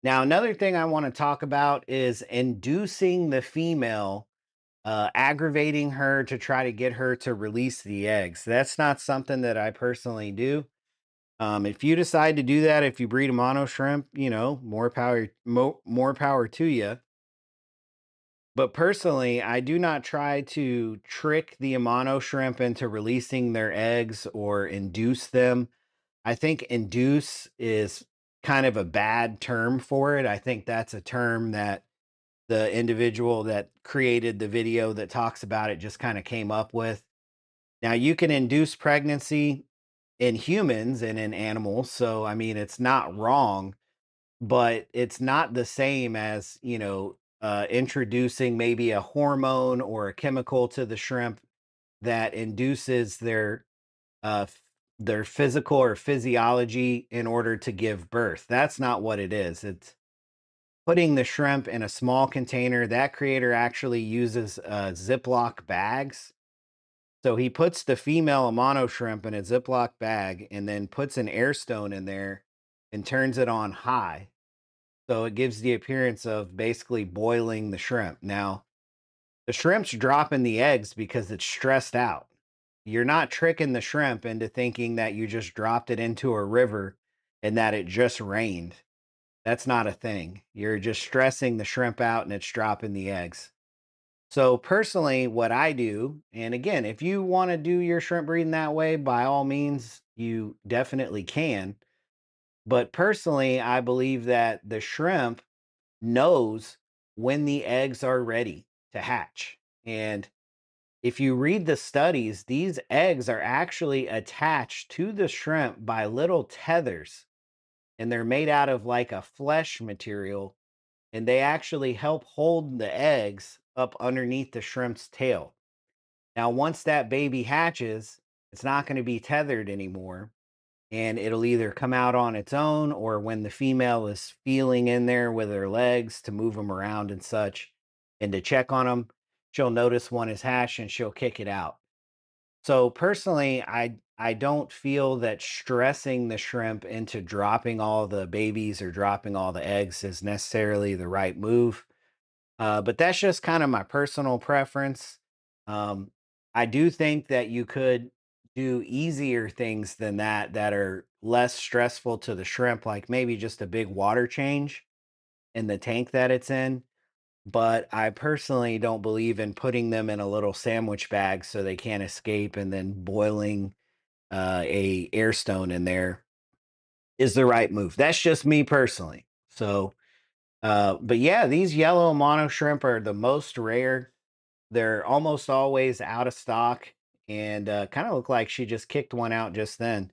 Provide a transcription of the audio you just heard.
Now, another thing I want to talk about is inducing the female, aggravating her to try to get her to release the eggs. That's not something that I personally do. If you decide to do that, if you breed a mono shrimp, more power to you. But personally, I do not try to trick the Amano shrimp into releasing their eggs or induce them. I think induce is kind of a bad term for it. I think that's a term that the individual that created the video that talks about it just kind of came up with. Now, you can induce pregnancy in humans and in animals. So, I mean, it's not wrong, but it's not the same as, introducing maybe a hormone or a chemical to the shrimp that induces uh, f- their physical or physiology in order to give birth. That's not what it is. It's putting the shrimp in a small container. That creator actually uses Ziploc bags. So he puts the female Amano shrimp in a Ziploc bag and then puts an air stone in there and turns it on high. So it gives the appearance of basically boiling the shrimp. Now, the shrimp's dropping the eggs because it's stressed out. You're not tricking the shrimp into thinking that you just dropped it into a river and that it just rained. That's not a thing. You're just stressing the shrimp out and it's dropping the eggs. So, personally, what I do, and again, if you want to do your shrimp breeding that way, by all means, you definitely can. But personally, I believe that the shrimp knows when the eggs are ready to hatch. And if you read the studies, these eggs are actually attached to the shrimp by little tethers, and they're made out of like a flesh material, and they actually help hold the eggs up underneath the shrimp's tail. Now, once that baby hatches, it's not going to be tethered anymore, and it'll either come out on its own or when the female is feeling in there with her legs to move them around and such and to check on them, she'll notice one is hatched and she'll kick it out. So personally, I don't feel that stressing the shrimp into dropping all the babies or dropping all the eggs is necessarily the right move. But that's just kind of my personal preference. Um, I do think that you could do easier things than that that are less stressful to the shrimp, like maybe just a big water change in the tank that it's in. But I personally don't believe in putting them in a little sandwich bag so they can't escape and then boiling a air stone in there is the right move. That's just me personally. So, but yeah, these yellow mono shrimp are the most rare. They're almost always out of stock and kind of look like she just kicked one out just then.